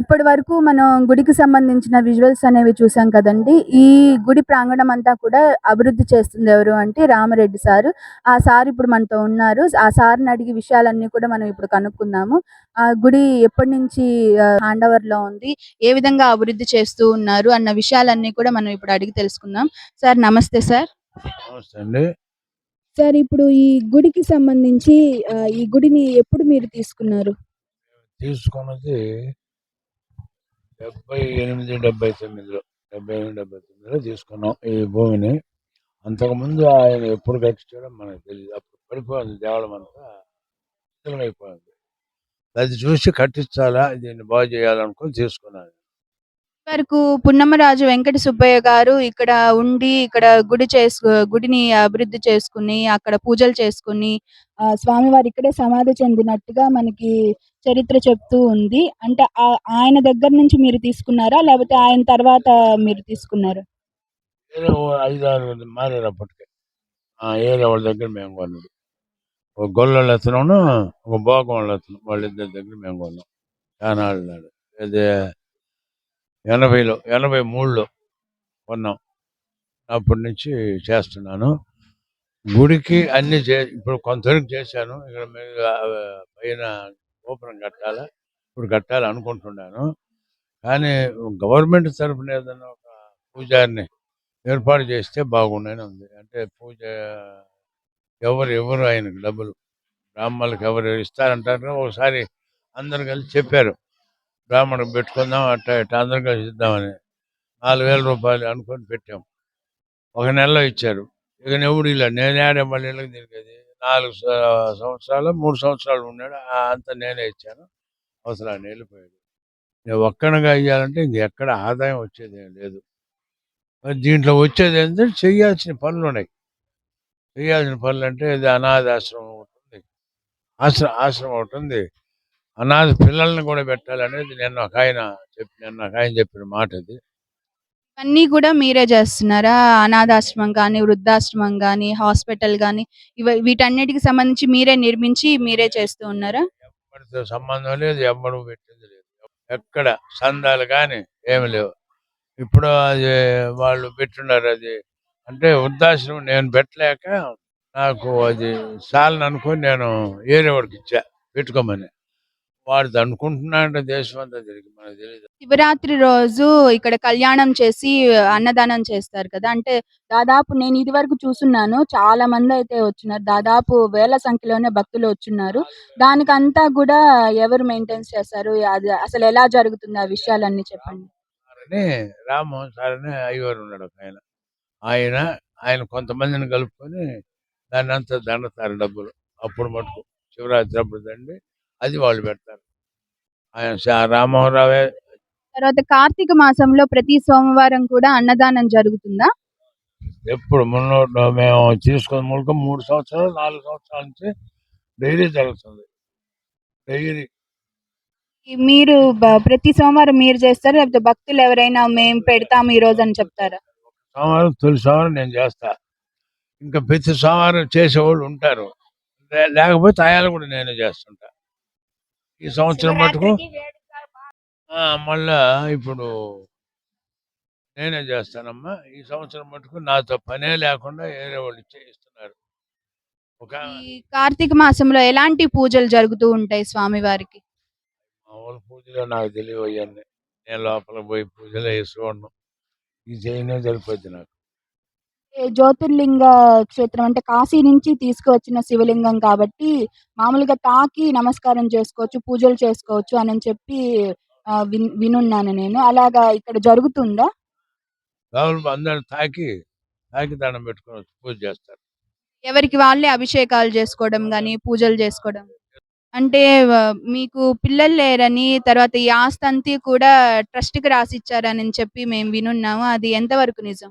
ఇప్పటి వరకు మనం గుడికి సంబంధించిన విజువల్స్ అనేవి చూసాం కదండీ! ఈ గుడి ప్రాంగణం అంతా కూడా అభివృద్ధి చేస్తుంది ఎవరు అంటే రామరెడ్డి సారు. ఆ సార్ ఇప్పుడు మనతో ఉన్నారు. ఆ సార్‌ని అడిగి విషయాలన్నీ కూడా మనం ఇప్పుడు కనుక్కుందాము. ఆ గుడి ఎప్పటినుంచి హ్యాండ్ ఓవర్‌లో ఉంది? ఏ విధంగా అభివృద్ధి చేస్తూ ఉన్నారు? అన్న విషయాలన్నీ కూడా మనం ఇప్పుడు అడిగి తెలుసుకుందాం. సార్ నమస్తే సార్. నమస్తే అండి. సార్ ఇప్పుడు ఈ గుడికి సంబంధించి ఈ గుడిని ఎప్పుడు మీరు తీసుకున్నారు? తీసుకున్నది 78, 79లో 78, 79లో తీసుకున్నాం ఈ భూమిని. అంతకుముందు ఆయన ఎప్పుడు కట్టించాడో మనకు తెలీదు. అప్పుడు పడిపోయింది దేవాలయం అంతా శిథిలమైపోయింది. అది చూసి కట్టించాలా, దీన్ని బాగు చేయాలనుకుని తీసుకున్నాను. వరకు పున్నమ్మరాజు వెంకట సుబ్బయ్య గారు ఇక్కడ ఉండి, ఇక్కడ గుడిని అభివృద్ధి చేసుకొని, అక్కడ పూజలు చేసుకొని, స్వామివారు ఇక్కడే సమాధి చెందినట్టుగా మనకి చరిత్ర చెప్తూ ఉంది. అంటే ఆయన దగ్గర నుంచి మీరు తీసుకున్నారా? లేపోతే ఆయన తర్వాత మీరు తీసుకున్నారా? వేరే ఓ 5, 6 మారారు అప్పటికే. ఆ ఏరియా వాళ్ళ దగ్గర మేము కొన్నది. ఒక గొల్లోళ్ళ అతనును, ఒక భోగం వాళ్ళ అతను వాళ్ళిద్దరి దగ్గర మేము కొన్నాం. చానాళ్ళు నాడు. ఇది 83లో కొన్నాం. అప్పటి నుంచి చేస్తున్నాను. గుడికి అన్ని ఇప్పుడు కొంతవరకు చేశాను. ఇక్కడ పైన గోపురం కట్టాలా. ఇప్పుడు కట్టాలనుకుంటున్నాను. కానీ గవర్నమెంట్ తరఫున ఏదైనా ఒక పూజారిని ఏర్పాటు చేస్తే బాగుండని ఉంది. అంటే పూజ ఎవరు ఇవ్వరు ఆయనకు డబ్బులు. బ్రాహ్మణులకు ఎవరు ఇస్తారంటారు. ఒకసారి అందరు కలిసి చెప్పారు. బ్రాహ్మణులకు పెట్టుకుందాం అట్ట ఇట్ట అందరం కలిసి ఇద్దామని. 4,000 రూపాయలు అనుకొని పెట్టాం. ఒక నెలలో ఇచ్చారు. ఇక ఎవడు ఇలా నేనే మళ్ళీ ఇళ్ళకి తిరిగేది. 4 సంవత్సరాలు 3 సంవత్సరాలు ఉన్నాడు. అంతా నేనే ఇచ్చాను. అవసరం ఆయన వెళ్ళిపోయాడు. నేను ఒక్కడిగా ఇయ్యాలంటే ఇంకెక్కడ ఆదాయం వచ్చేది ఏం లేదు. మరి దీంట్లో వచ్చేది ఏంటంటే చేయాల్సిన పనులు ఉన్నాయి. చేయాల్సిన పనులు అంటే ఇది అనాథాశ్రమం ఒకటి ఉంది. ఆశ్రమం ఒకటి ఉంది. అనాథ పిల్లల్ని కూడా పెట్టాలనేది నిన్న ఒక ఆయన చెప్పిన మాట అది. ఇవన్నీ కూడా మీరే చేస్తున్నారా? అనాథాశ్రమం గాని, వృద్ధాశ్రమం గాని, హాస్పిటల్ గాని వీటన్నిటికి సంబంధించి మీరే నిర్మించి మీరే చేస్తూ ఉన్నారా? ఎవరితో సంబంధం లేదు. ఎవ్వడు పెట్టింది లేదు. ఎక్కడ సందాలు కానీ ఏమి లేవు. ఇప్పుడు అది వాళ్ళు పెట్టున్నారు. అది అంటే వృద్ధాశ్రమం నేను పెట్టలేక నాకు అది చాలని అనుకొని నేను ఏరే వాడికి ఇచ్చా పెట్టుకోమని. వాడు అనుకుంటున్నాడు దేశం అంతా తిరిగి మనకు తెలియదు. శివరాత్రి రోజు ఇక్కడ కళ్యాణం చేసి అన్నదానం చేస్తారు కదా! అంటే దాదాపు నేను ఇదివరకు చూసున్నాను. చాలా మందయితే వచ్చినారు. దాదాపు వేల సంఖ్యలోనే భక్తులు వచ్చున్నారు. దానికంతా గూడా ఎవరు మెయింటెన్స్ చేస్తారు? అది అసలెలా జరుగుతుంది? ఆ విషయాలన్నీ చెప్పండి. అని రామ్మోహన్ సార్ అని అయ్యవారు ఉన్నాడు ఒక ఆయన. ఆయన ఆయన కొంతమందిని కలుపుకొని దాన్ని అంతా దండతారు డబ్బులు. అప్పుడు మటుకు శివరాత్రి అప్పుడు దండి అది వాళ్ళు పెడతారు. ఆయన రామ్మోహన్ రావే. తర్వాత కార్తీక మాసంలో ప్రతి సోమవారం కూడా అన్నదానం జరుగుతుందా? ఎప్పుడు మేము తీసుకున్న మూలక 3 సంవత్సరాలు 4 సంవత్సరాల నుంచి డైలీ జరుగుతుంది. డైలీ మీరు ప్రతి సోమవారం మీరు చేస్తారా? లేకపోతే భక్తులు ఎవరైనా మేము పెడతాము ఈరోజు అని చెప్తారా? సోమవారం తొలి సోమవారం నేను చేస్తా. ఇంకా ప్రతి సోమవారం చేసేవాళ్ళు ఉంటారు. లేకపోతే ఆయాలు కూడా నేనే చేస్తుంటా. ఈ సంవత్సరం మటుకు మళ్ళా ఇప్పుడు నేనే చేస్తానమ్మా. ఈ సంవత్సరం మటుకు నాతో పనే లేకుండా వేరే వాళ్ళు ఇస్తున్నారు. ఈ కార్తీక మాసంలో ఎలాంటి పూజలు జరుగుతూ ఉంటాయి స్వామివారికి? మామూలు పూజలు నాకు తెలియవు అవన్నీ. నేను లోపల పోయి పూజలు వేసుకోండు. ఈ చేయనే సరిపోద్ది నాకు. జ్యోతిర్లింగ క్షేత్రం అంటే కాశీ నుంచి తీసుకువచ్చిన శివలింగం కాబట్టి మామూలుగా తాకి నమస్కారం చేసుకోవచ్చు, పూజలు చేసుకోవచ్చు అని చెప్పి వినున్నాను నేను. అలాగా ఇక్కడ జరుగుతుందా? రావులు అందరూ తాకి దండం పెట్టుకొని పూజ చేస్తారు. ఎవరికి వాళ్ళే అభిషేకాలు చేసుకోవడం గాని, పూజలు చేసుకోవడం. అంటే మీకు పిల్లలు లేరని, తర్వాత ఈ ఆస్తంతా కూడా ట్రస్ట్‌కి రాసిచ్చారని చెప్పి మేము వినున్నాము. అది ఎంతవరకు నిజం?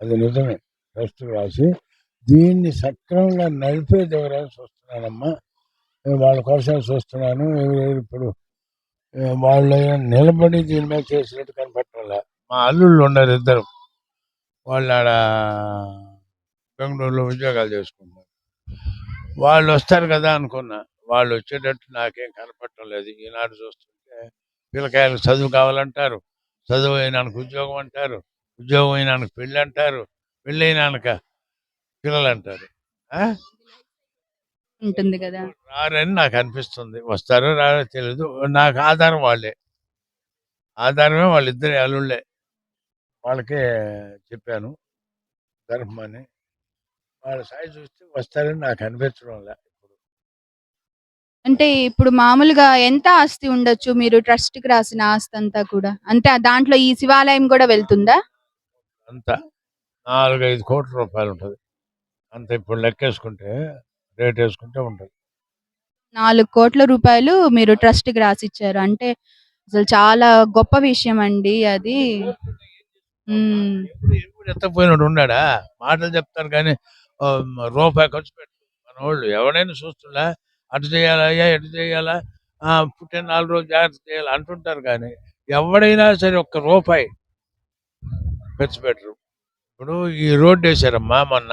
అది నిజమే. ట్రస్ట్ రాసి దీన్ని సక్రమంగా నడిపేది ఎవరైనా చూస్తున్నానమ్మా. వాళ్ళ కోసం చూస్తున్నాను. ఇప్పుడు వాళ్ళు నిలబడి దీని మీద చేసినట్టు కనపడటంలే. మా అల్లుళ్ళు ఉన్నారు ఇద్దరు. వాళ్ళు ఆడ బెంగళూరులో ఉద్యోగాలు చేసుకుంటున్నారు. వాళ్ళు వస్తారు కదా అనుకున్నా. వాళ్ళు వచ్చేటట్టు నాకేం కనపడటం లేదు. ఈనాడు చూస్తుంటే పిల్లకాయలకు చదువు కావాలంటారు, చదువు అయినానికి ఉద్యోగం అంటారు, ఉద్యోగం అయినానికి పెళ్ళి అంటారు, పెళ్ళి అయినాక పిల్లలు అంటారు. ఉంటుంది కదా. రారని నాకు అనిపిస్తుంది. వస్తారో రారో తెలియదు. నాకు ఆధారం వాళ్ళే. ఆధారమే వాళ్ళిద్దరి అల్లుళ్ళే. వాళ్ళకే చెప్పాను జరపమని. వాళ్ళ సాయి చూస్తే వస్తారని నాకు అనిపించడంలే. అంటే ఇప్పుడు మామూలుగా ఎంత ఆస్తి ఉండొచ్చు మీరు ట్రస్ట్‌కి రాసిన ఆస్తంతా కూడా? అంటే దాంట్లో ఈ శివాలయం గూడా వెళ్తుందా? అంత 4, 5 కోట్ల రూపాయలుంటది. అంత ఇప్పుడు లెక్కేసుకుంటే, రేటేసుకుంటే ఉంటది. 4,00,00,000 మీరు ట్రస్ట్‌కి రాసిచ్చారు. అంటే అసలు చాలా గొప్ప విషయం అండి అది. హ్మ్. ఎప్పుడు ఎత్తకపోయినోడు ఉన్నాడా? మాటలు చెప్తారు కానీ రూపాయి ఖర్చు పెట్టరు మనోళ్ళు. ఎవడైనా చూస్తుండా అటు చేయాలయ్యా, ఇటు చేయాలా, పుట్టిన 4 రోజులు జాగ్రత్త చేయాలి అంటుంటారు కానీ, ఎవడైనా సరే ఒక్క రూపాయి ఖర్చు పెట్టరు. ఇప్పుడు ఈ రోడ్డు వేశారమ్మా మొన్న.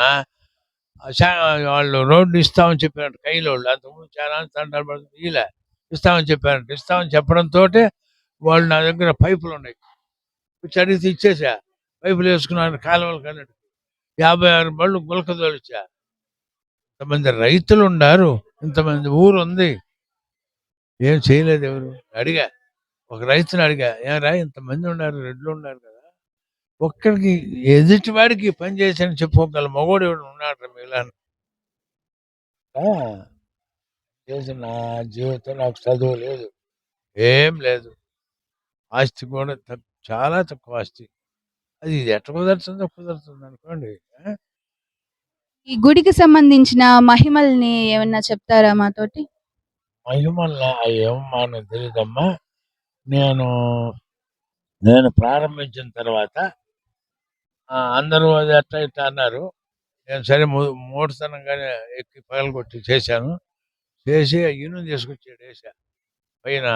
వాళ్ళు రోడ్డు ఇస్తామని చెప్పినట్టు కైలోళ్ళు అంతకుముందు చాలా తంటాలు పడుతుంది ఇలా ఇస్తామని చెప్పారంట. ఇస్తామని చెప్పడంతో వాళ్ళు నా దగ్గర పైపులు ఉన్నాయి. వచ్చి అడిగితే ఇచ్చేసా. పైపులు వేసుకున్నాను కాలువలు కన్నట్టు 56 బళ్ళు గులక తోలిచ్చా. ఇంతమంది రైతులు ఉన్నారు, ఇంతమంది ఊరు ఉంది, ఏం చేయలేదు ఎవరు. అడిగా, ఒక రైతుని అడిగా, ఏరా ఇంతమంది ఉన్నారు, రెడ్లు ఉన్నారు కదా, ఒక్కడికి ఎదుటి వాడికి పని చేశాను చెప్పుకోగల మగోడు ఎవడు ఉన్నాడు మిగిలిన చేసి నా జీవితం నాకు చదువు లేదు, ఏం లేదు, ఆస్తి కూడా చాలా తక్కువ ఆస్తి. అది ఎట్ట కుదురుతుంది అనుకోండి. ఈ గుడికి సంబంధించిన మహిమల్ని ఏమన్నా చెప్తారా మాతోటి? మహిమల్ని ఏమమ్మా నాకు తెలియదమ్మా. నేను నేను ప్రారంభించిన తర్వాత అందరూ అది అట్లా ఇట్లా అన్నారు. నేను సరే మూఢతనంగానే ఎక్కి పగలగొట్టి చేశాను. చేసి ఇనుము తీసుకొచ్చాడు వేసా. పైన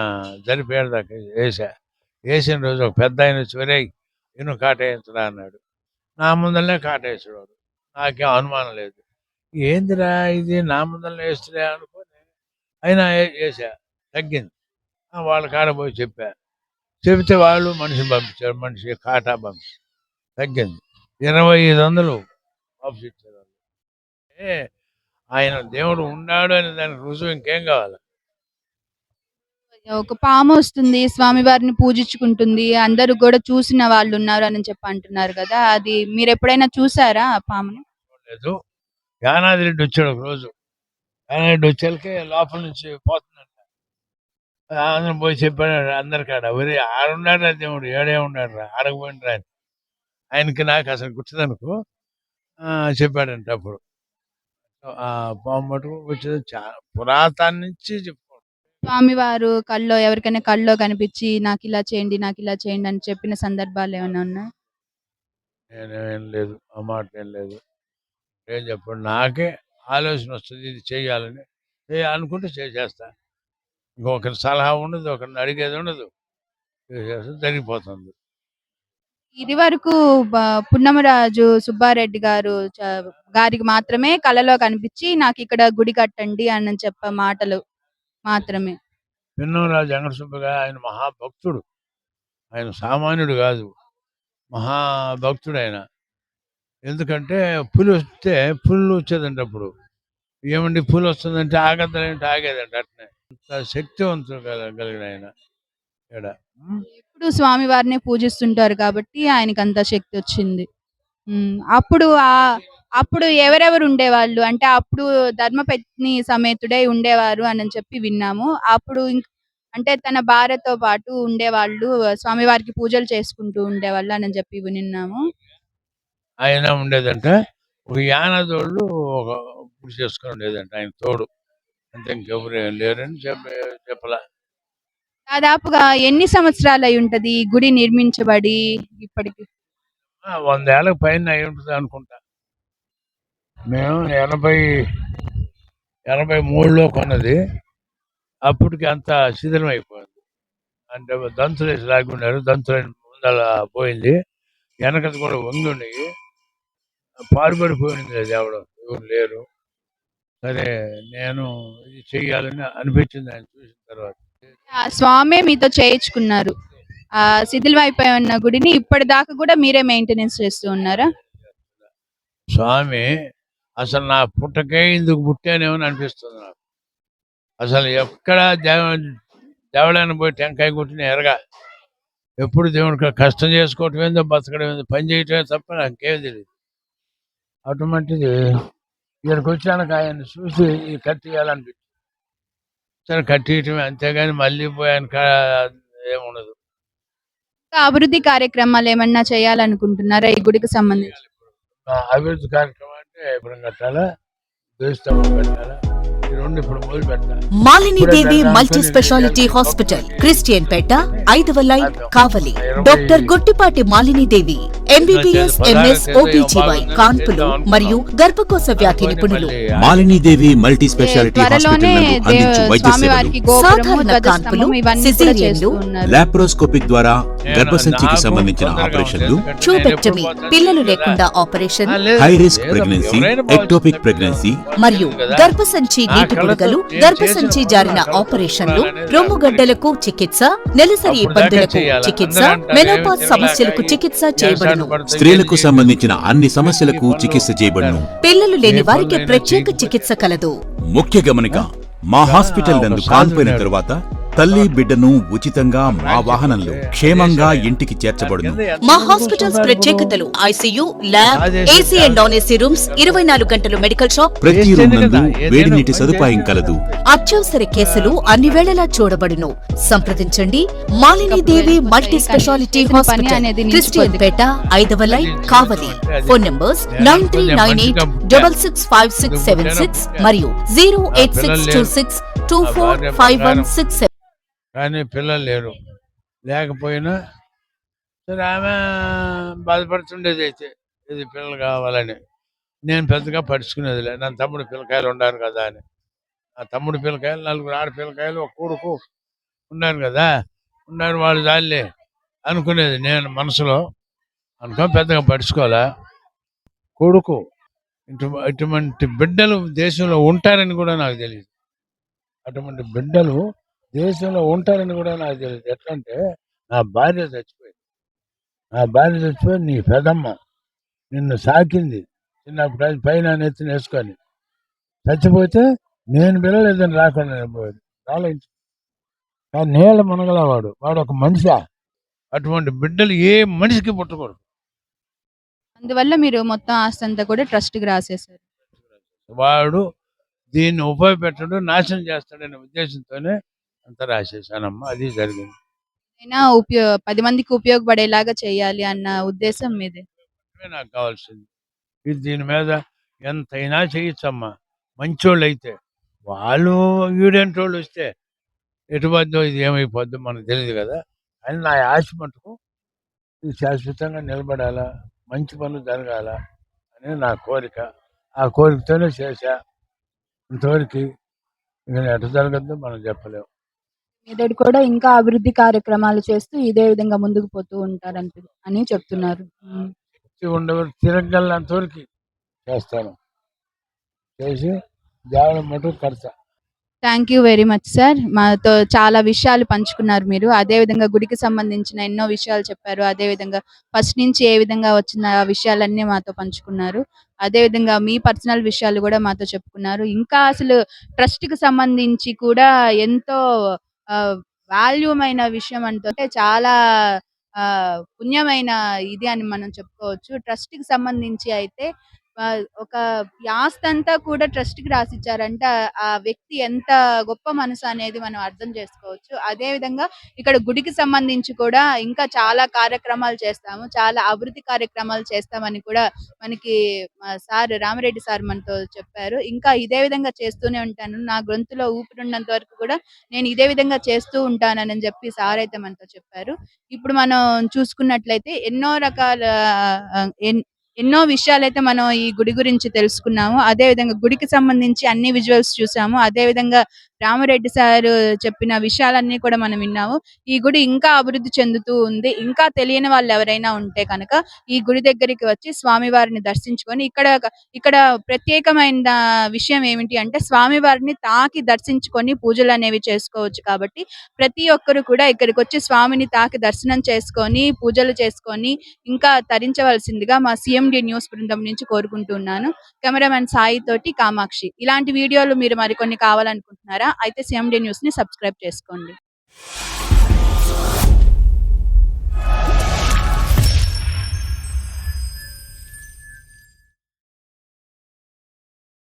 జరిపేడ దాకా వేసా. వేసిన రోజు ఒక పెద్ద ఆయన వచ్చి "ఒరేయ్ ఇనుము కాటేయించరా" అన్నాడు. నా ముందరనే కాటేసాడు. నాకేం అనుమానం లేదు. ఏందిరా ఇది నా ముందరనే వేస్తున్నా అనుకోని అయినా వేసా. తగ్గింది. వాళ్ళ కాడ పోయి చెప్పా. చెబితే వాళ్ళు మనిషిని పంపించారు. మనిషి కాటా పంపించారు. తగ్గింది. 2500 వాపసు ఇచ్చారు. అంటే ఆయన దేవుడు ఉన్నాడు అనే దానికి రుజువు ఇంకేం కావాలి? ఒక పామొస్తుంది, స్వామివారిని పూజించుకుంటుంది. అందరూ గూడా చూసిన వాళ్ళున్నారు అని చెప్పి అంటున్నారు గదా! అది మీరెప్పుడైనా చూసారా ఆ పాముని? లేదు. యానాది రెడ్డి వచ్చాడు ఒక రోజు. యానాది రెడ్డి వచ్చేలకే లోపల నుంచి పోతుందంట. అందరం పోయి చెప్పాడు అందరికాడ. ఒరేయ్ ఆడున్నాడురా దేవుడు, ఏడే ఉన్నాడు రా, ఆడకపోయినరా అని. ఆయనకి నాకు అసలు గుర్తుదనుకో చెప్పాడంట అప్పుడు. ఆ పాము మటుకు వచ్చేది పురాతన నుంచి చెప్పుకోండి. స్వామివారు కల్లో ఎవరికైనా కల్లో కనిపిచ్చి నాకిలా చేయండి, నాకిలా చేయండి అని చెప్పిన సందర్భాలేమన్నా ఉన్నాయా? నేనేం లేదు. ఆ మాట ఏం లేదు. ఏం చెప్పండి. నాకే ఆలోచన వస్తుంది ఇది చేయాలని. అనుకుంటే చేసేస్తా. ఇంకొకరి సలహా ఉండదు, ఒకరిని అడిగేది ఉండదు. చేసేస్తే జరిగిపోతుంది. ఇదివరకు బ పున్నమరాజు సుబ్బారెడ్డి గారు గారికి మాత్రమే కలలో కనిపిచ్చి నాకిక్కడ గుడి కట్టండి అని చెప్పే మాటలు మాత్రమే. పిన్నమరాజు వెంకటసుబ్బయ్య ఆయన మహాభక్తుడు. ఆయన సామాన్యుడు కాదు. మహాభక్తుడు ఆయన. ఎందుకంటే పులి వచ్చేదంట అప్పుడు. ఏమండి పులి వస్తుందంటే ఆగద్దలేంటి ఆగేదంట అట్నే. అంత శక్తివంతుడు కలిగిన ఆయన ఈడ. ఎప్పుడు స్వామివారినే పూజిస్తుంటారు కాబట్టి ఆయనకంత శక్తొచ్చింది. అప్పుడు అప్పుడు ఎవరెవరు ఉండేవాళ్ళు? అంటే అప్పుడు ధర్మపత్ని సమేతుడై ఉండేవారు అని చెప్పి విన్నాము. అప్పుడు అంటే తన భార్యతో పాటు ఉండేవాళ్ళు, స్వామివారికి పూజలు చేసుకుంటూ ఉండేవాళ్ళు అని చెప్పి విన్నాము. ఆయన ఉండేదంట. ఒక యానాదోళ్ళు ఒక గుడి చేసుకొని ఉండేదంట ఆయన తోడు. అంతే ఇంకెవరు లేరని చెప్పలా. దాదాపుగా ఎన్ని సంవత్సరాలయ్యుంటది ఈ గుడి నిర్మించబడి ఇప్పటికి? 100 ఏళ్ళకి పైన అయి ఉంటుంది అనుకుంటా. మేము 83లో కొన్నది. అప్పటికి అంతా శిథిలం అయిపోయింది. అంటే దంతులేసి లాగున్నారు. దంతులు ముందల పోయింది. వెనకది కూడా వంగి ఉన్నాయి. పాడుపడిపోయింది అది ఎవరు లేరు. సరే నేను ఇది చెయ్యాలని అనిపించింది ఆయన చూసిన తర్వాత. ఆ స్వామే మీతో చేయించుకున్నారు. శిథిలమైపోయి ఉన్న గుడిని ఇప్పటిదాకా కూడా మీరే మెయింటెనెన్స్ చేస్తూ ఉన్నారా? స్వామి అసలు నా పుట్టకే ఇందుకు పుట్టానేమో అని అనిపిస్తుంది నాకు. అసలు ఎక్కడ దేవాలయానికి పోయి టెంకాయ కొట్టిన ఎరగా ఎప్పుడు దేవుడికి కష్టం చేసుకోవటం ఏందో బతకడం ఏందో పని చేయటమే తప్ప నాకేం తెలియదు. అటువంటిది ఇక్కడికి వచ్చాక ఆయన చూసి ఈ కట్టియాలనిపించింది. సరే కట్టియటమే అంతేగాని మళ్ళీ పోయి ఆయన ఏముండదు. ఇంకా అభివృద్ధి కార్యక్రమాలు ఏమన్నా చేయాలనుకుంటున్నారా ఈ గుడికి సంబంధించి? అభివృద్ధి కార్యక్రమం అంటే ఇప్పుడు కట్టాలా, దేశస్తంభం కట్టాలా, ఈ రెండు ఇప్పుడు మొదలు పెట్టాలి. Malinidevi multi specialty hospital, Christian Peta, 5వ line, Kavali. Doctor Gottipati Malinidevi, MBBS, MS, OBGY, కాన్పులు మరియు గర్భకోశ వ్యాధి నిపుణులు. మాలినీదేవి మల్టీ స్పెషాలిటీ త్వరలోనే హాస్పిటల్ అందించు వైద్య స్వామివారికి సేవలు గోపురము, సాధారణ ధ్వజస్తంభము కాన్పులు, ఇవన్నీ కూడా సిజేరియన్లు, చేస్తూ ఉన్నారు. లాప్రోస్కోపిక్ ద్వారా గర్భసంచికి సంబంధించిన ఆపరేషన్లు, ట్యూబెక్టమీ, పిల్లలు లేకుండా operation high risk pregnancy, ectopic pregnancy, మరియు గర్భసంచి నీటి బుడగలు, గర్భసంచి జారిన ఆపరేషన్లు, రొమ్ముగడ్డలకు చికిత్స, నెలసరి ఇబ్బందులకు చికిత్స, మెనోపాజ్ సమస్యలకు చికిత్స చేయబడును. స్త్రీలకు సంబంధించిన అన్ని సమస్యలకు చికిత్స చేయబడును. పిల్లలు లేని వారికి ప్రత్యేక చికిత్స కలదు. ముఖ్య గమనిక, మా హాస్పిటల్ నందు కాన్పోయిన తరువాత తల్లి బిడ్డను ఉచితంగా మా వాహనంలో క్షేమంగా ఇంటికి చేర్చబడును. మా హాస్పిటల్స్ ప్రత్యేకతలు: ICU, lab, AC and non AC rooms, 24 గంటలు మెడికల్ షాప్, ప్రతి రూమ్ నందు వేడి నీటి సదుపాయం కలదు. అత్యవసర కేసులు అన్ని వేళలా చూడబడును. సంప్రదించండి Malinidevi multi specialty hospital, Christian Peta, 5వ లైన్, కావలి. ఫోన్ నంబర్స్ 9398665676 మరియు 08626245167. కానీ పిల్లలు లేరు. లేకపోయినా సరే ఆమె బాధపడుతుండేది అయితే ఇది పిల్లలు కావాలని. నేను పెద్దగా పడుచుకునేదిలే. నా తమ్ముడు పిల్లకాయలు ఉన్నారు కదా అని. ఆ తమ్ముడు పిల్లకాయలు, 4 ఆడపిల్లకాయలు, ఒక కొడుకు ఉన్నారు కదా, ఉన్నారు వాళ్ళు జాలే అనుకునేది నేను మనసులో. అనుకో పెద్దగా పడుచుకోవాలా. కొడుకు ఇటువంటి బిడ్డలు దేశంలో ఉంటారని కూడా నాకు తెలియదు. అటువంటి బిడ్డలు దేశంలో ఉంటారని కూడా నాకు తెలియదు. ఎట్లా అంటే నా భార్య చచ్చిపోయి నీ పెదమ్మ నిన్ను సాకింది చిన్నప్పుడు పైన నెత్తిన వేసుకొని చచ్చిపోతే నేను పిల్లలేదని రాకుండా పోయాడు. ఆలోచించు. కానీ నేల మునగలవాడు వాడు ఒక మనిషి. అటువంటి బిడ్డలు ఏ మనిషికి పుట్టకూడదు. అందువల్ల మీరు మొత్తం ఆస్తి అంతా కూడా ట్రస్ట్ కి రాసేశారు. వాడు దీన్ని ఉపయోగపెట్టడం నాశనం చేస్తాడనే ఉద్దేశంతోనే అంత రాసేసానమ్మా. అది జరిగింది. అయినా 10 మందికి ఉపయోగపడేలాగా చేయాలి అన్న ఉద్దేశం మీదే. ఇవే నాకు కావాల్సింది. ఇది దీని మీద ఎంతైనా చేయొచ్చమ్మా మంచోళ్ళు అయితే. వాళ్ళు ఈడెంటి వాళ్ళు వస్తే ఎటుపోద్దో ఇది ఏమైపోద్దో మనకు తెలియదు కదా. అని నా ఆశ మటుకు ఇది శాశ్వతంగా నిలబడాలా, మంచి పనులు జరగాల అని నా కోరిక. ఆ కోరికతోనే చేశా. ఇంతవరకు ఇక ఎటు జరగద్దో మనం చెప్పలేము. మీదటి కూడా ఇంకా అభివృద్ధి కార్యక్రమాలు చేస్తూ ఇదే విధంగా ముందుకు పోతూ అని చెప్తున్నారు. ఉండవరకు తిరగలంత వరకు చేస్తాను. చేసి దేవుని మటుకు కడతా. Thank you very much sir. మాతో చాలా విషయాలు పంచుకున్నారు మీరు. అదేవిధంగా గుడికి సంబంధించిన ఎన్నో విషయాలు చెప్పారు. అదేవిధంగా ఫస్ట్ నుంచి ఏ విధంగా వచ్చిన ఆ విషయాలన్నీ మాతో పంచుకున్నారు. అదేవిధంగా మీ పర్సనల్ విషయాలు కూడా మాతో చెప్పుకున్నారు. ఇంకా అసలు ట్రస్ట్‌కి సంబంధించి కూడా ఎంతో వాల్యూమైన విషయం అంటే చాలా పుణ్యమైన ఇది అని మనం చెప్పుకోవచ్చు. ట్రస్ట్‌కి సంబంధించి అయితే ఒక ఈ ఆస్తంతా కూడా ట్రస్ట్‌కి రాసిచ్చారంటే ఆ వ్యక్తి ఎంత గొప్ప మనసు అనేది మనం అర్థం చేసుకోవచ్చు. అదే విధంగా ఇక్కడ గుడికి సంబంధించి కూడా ఇంకా చాలా కార్యక్రమాలు చేస్తాము. చాలా అభివృద్ధి కార్యక్రమాలు చేస్తామని కూడా మనకి సార్ రామిరెడ్డి సార్ మనతో చెప్పారు. ఇంకా ఇదే విధంగా చేస్తూనే ఉంటాను. నా గొంతులో ఊపిరున్నంత వరకు కూడా నేను ఇదే విధంగా చేస్తూ ఉంటానని చెప్పి సార్ అయితే మనతో చెప్పారు. ఇప్పుడు మనం చూసుకున్నట్లయితే ఎన్నో రకాల ఎన్నో విషయాలైతే మనం ఈ గుడి గురించి తెలుసుకున్నాము. అదే విధంగా గుడికి సంబంధించి అన్ని విజువల్స్ చూసాము. అదే విధంగా రామరెడ్డి సార్ చెప్పిన విషయాలన్నీ కూడా మనం విన్నాము. ఈ గుడి ఇంకా అభివృద్ధి చెందుతూ ఉంది. ఇంకా తెలియని వాళ్ళు ఎవరైనా ఉంటే కనుక ఈ గుడి దగ్గరికి వచ్చి స్వామివారిని దర్శించుకొని ఇక్కడ ప్రత్యేకమైన విషయం ఏమిటి అంటే స్వామివారిని తాకి దర్శించుకొని పూజలు అనేవి చేసుకోవచ్చు. కాబట్టి ప్రతి ఒక్కరు కూడా ఇక్కడికి వచ్చి స్వామిని తాకి దర్శనం చేసుకొని పూజలు చేసుకొని ఇంకా తరించవలసిందిగా మా CMD న్యూస్ బృందం నుంచి కోరుకుంటున్నాను. కెమెరామెన్ సాయి తోటి కామాక్షి. ఇలాంటి వీడియోలు మీరు మరికొన్ని కావాలనుకుంటున్నారా? అయితే CMD న్యూస్ ని సబ్స్క్రైబ్ చేసుకోండి.